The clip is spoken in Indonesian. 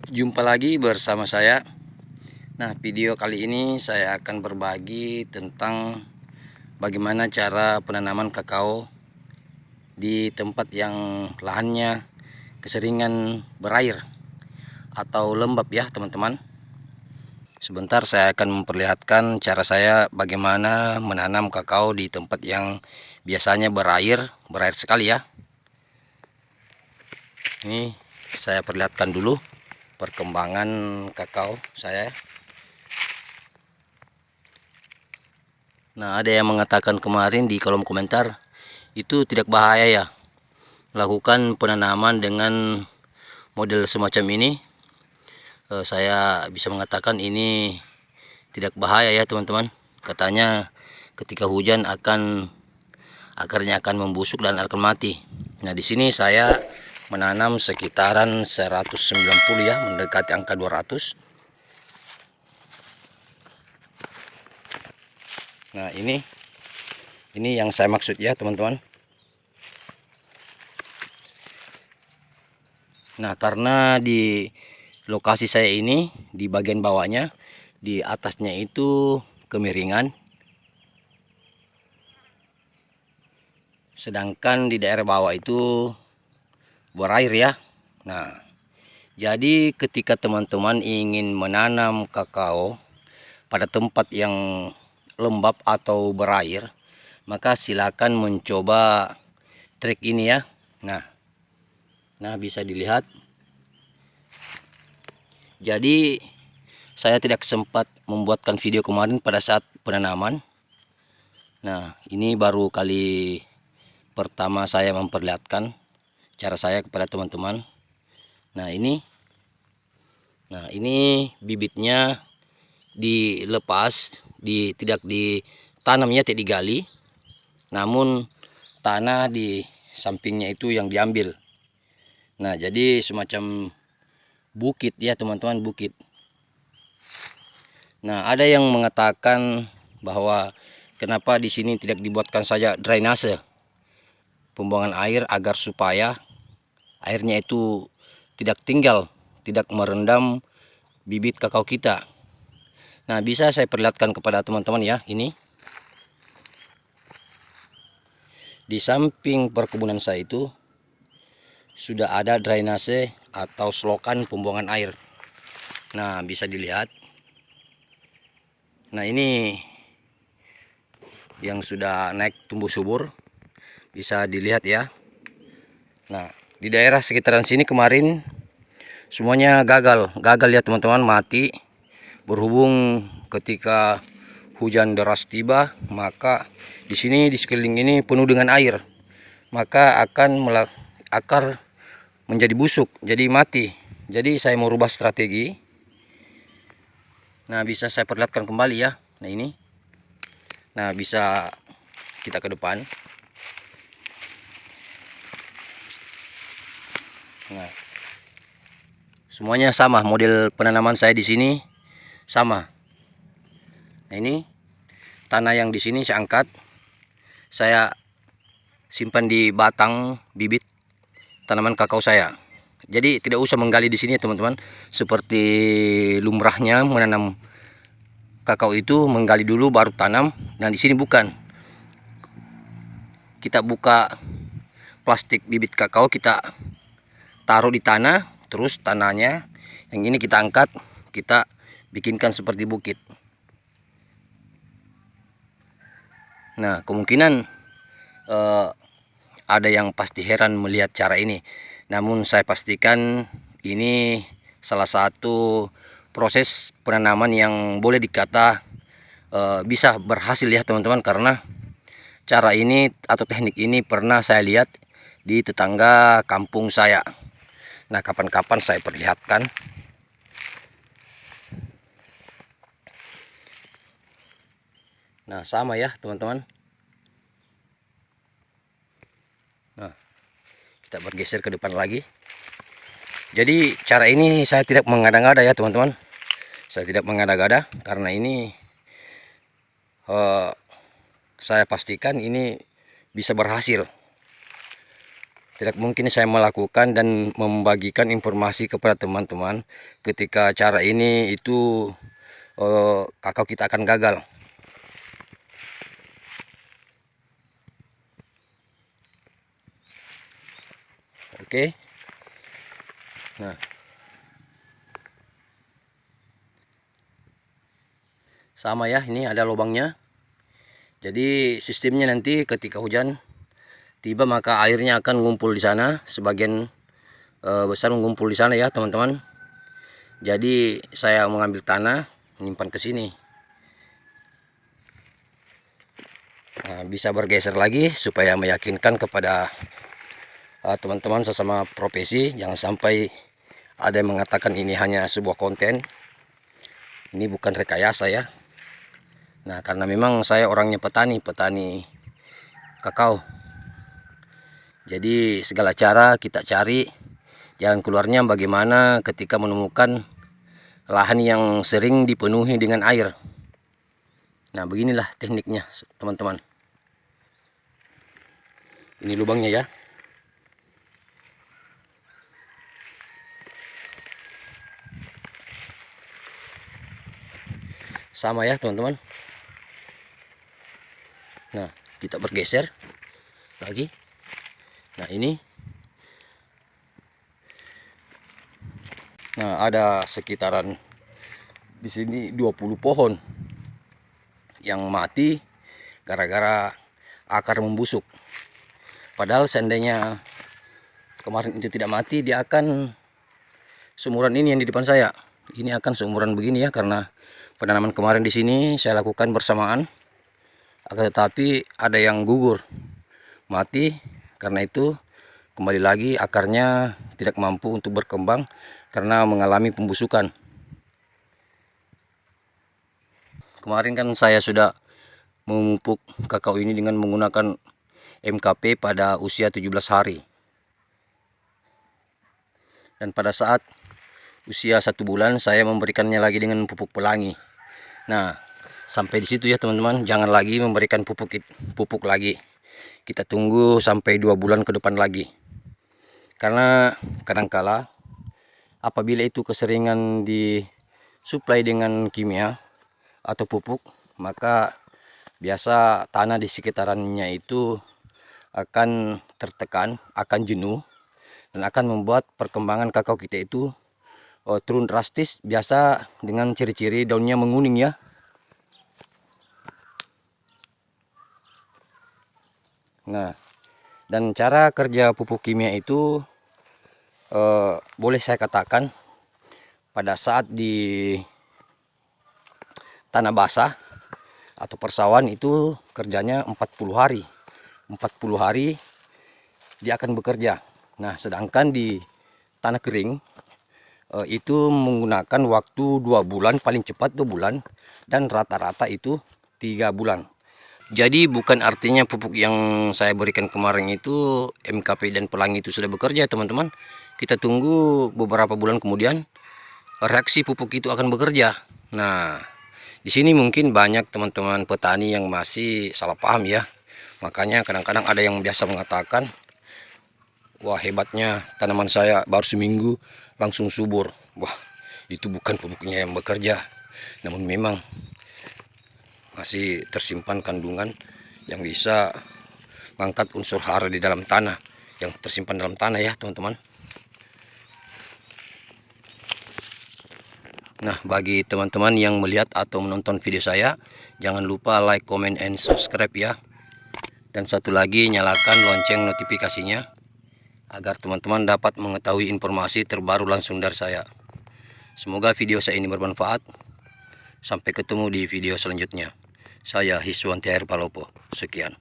Jumpa lagi bersama saya. Nah, video kali ini saya akan berbagi tentang bagaimana cara penanaman kakao di tempat yang lahannya keseringan berair atau lembab ya teman-teman. Sebentar saya akan memperlihatkan cara saya bagaimana menanam kakao di tempat yang biasanya berair sekali ya. Ini saya perlihatkan dulu perkembangan kakao saya. Nah, ada yang mengatakan kemarin di kolom komentar itu tidak bahaya ya lakukan penanaman dengan model semacam ini. Saya bisa mengatakan ini tidak bahaya ya teman-teman. Katanya ketika hujan akarnya akan membusuk dan akan mati. Nah, di sini saya menanam sekitaran 190 ya, mendekati angka 200. Nah, ini yang saya maksud ya teman-teman. Nah, karena di lokasi saya ini di bagian bawahnya, di atasnya itu kemiringan, sedangkan di daerah bawah itu berair ya. Nah, jadi ketika teman-teman ingin menanam kakao pada tempat yang lembab atau berair, maka silakan mencoba trik ini ya. Nah, bisa dilihat. Jadi saya tidak sempat membuatkan video kemarin pada saat penanaman. Nah, ini baru kali pertama saya memperlihatkan cara saya kepada teman-teman. Nah, ini bibitnya dilepas, tidak ditanamnya, tidak digali, namun tanah di sampingnya itu yang diambil. Nah, jadi semacam bukit ya teman-teman, bukit. Nah, ada yang mengatakan bahwa kenapa di sini tidak dibuatkan saja drainase pembuangan air agar supaya airnya itu tidak merendam bibit kakao kita. Nah, bisa saya perlihatkan kepada teman-teman ya. Ini di samping perkebunan saya itu sudah ada drainase atau selokan pembuangan air. Nah, bisa dilihat. Nah, ini yang sudah naik tumbuh subur, bisa dilihat ya. Nah, di daerah sekitaran sini kemarin semuanya gagal ya teman-teman, mati. Berhubung ketika hujan deras tiba, maka di sini di sekeliling ini penuh dengan air, maka akar menjadi busuk, jadi mati. Jadi saya mau rubah strategi. Nah, bisa saya perlihatkan kembali ya. Nah, ini. Nah, bisa kita ke depan. Nah, semuanya sama, model penanaman saya di sini sama. Nah, ini tanah yang di sini saya angkat, saya simpan di batang bibit tanaman kakao saya. Jadi tidak usah menggali di sini ya teman-teman, seperti lumrahnya menanam kakao itu menggali dulu baru tanam. Nah, di sini bukan. Kita buka plastik bibit kakao, kita taruh di tanah, terus tanahnya yang ini kita angkat, kita bikinkan seperti bukit. Nah, kemungkinan ada yang pasti heran melihat cara ini, namun saya pastikan ini salah satu proses penanaman yang boleh dikata bisa berhasil ya teman-teman, karena cara ini atau teknik ini pernah saya lihat di tetangga kampung saya. Nah, kapan-kapan saya perlihatkan. Nah, sama ya teman-teman. Nah, kita bergeser ke depan lagi. Jadi cara ini saya tidak mengada-ngada ya teman-teman. Saya tidak mengada-ngada karena ini saya pastikan ini bisa berhasil. Tidak mungkin saya melakukan dan membagikan informasi kepada teman-teman ketika cara ini itu kakao kita akan gagal. Oke. Nah, sama ya, ini ada lubangnya. Jadi sistemnya nanti ketika hujan tiba maka airnya akan mengumpul di sana, sebagian besar mengumpul di sana ya teman-teman. Jadi saya mengambil tanah menyimpan ke sini. Nah, bisa bergeser lagi supaya meyakinkan kepada teman-teman sesama profesi, jangan sampai ada yang mengatakan ini hanya sebuah konten. Ini bukan rekayasa ya. Nah, karena memang saya orangnya petani kakao. Jadi segala cara kita cari jalan keluarnya bagaimana ketika menemukan lahan yang sering dipenuhi dengan air. Nah, beginilah tekniknya teman-teman. Ini lubangnya ya. Sama ya teman-teman. Nah, kita bergeser lagi. Nah, ini. Nah, ada sekitaran di sini 20 pohon yang mati gara-gara akar membusuk. Padahal seandainya kemarin itu tidak mati, dia akan seumuran ini yang di depan saya. Ini akan seumuran begini ya, karena penanaman kemarin di sini saya lakukan bersamaan. Akan tetapi ada yang gugur, mati. Karena itu kembali lagi akarnya tidak mampu untuk berkembang karena mengalami pembusukan. Kemarin kan saya sudah memupuk kakao ini dengan menggunakan MKP pada usia 17 hari. Dan pada saat usia 1 bulan saya memberikannya lagi dengan pupuk pelangi. Nah, sampai di situ ya teman-teman, jangan lagi memberikan pupuk lagi. Kita tunggu sampai 2 bulan ke depan lagi. Karena kadangkala apabila itu keseringan disuplai dengan kimia atau pupuk, maka biasa tanah di sekitarannya itu akan tertekan, akan jenuh, dan akan membuat perkembangan kakao kita itu turun drastis, biasa dengan ciri-ciri daunnya menguning ya. Nah, dan cara kerja pupuk kimia itu boleh saya katakan pada saat di tanah basah atau persawahan itu kerjanya 40 hari. 40 hari dia akan bekerja. Nah, sedangkan di tanah kering itu menggunakan waktu 2 bulan, paling cepat 2 bulan, dan rata-rata itu 3 bulan. Jadi bukan artinya pupuk yang saya berikan kemarin itu MKP dan pelangi itu sudah bekerja teman-teman. Kita tunggu beberapa bulan kemudian reaksi pupuk itu akan bekerja. Nah, di sini mungkin banyak teman-teman petani yang masih salah paham ya. Makanya kadang-kadang ada yang biasa mengatakan, wah hebatnya tanaman saya baru seminggu langsung subur. Wah, itu bukan pupuknya yang bekerja. Namun memang masih tersimpan kandungan yang bisa mengangkat unsur hara di dalam tanah, yang tersimpan dalam tanah ya teman-teman. Nah, bagi teman-teman yang melihat atau menonton video saya, jangan lupa like, comment, and subscribe ya. Dan satu lagi, nyalakan lonceng notifikasinya agar teman-teman dapat mengetahui informasi terbaru langsung dari saya. Semoga video saya ini bermanfaat. Sampai ketemu di video selanjutnya. Saya Hiswanti Air Palopo. Sekian.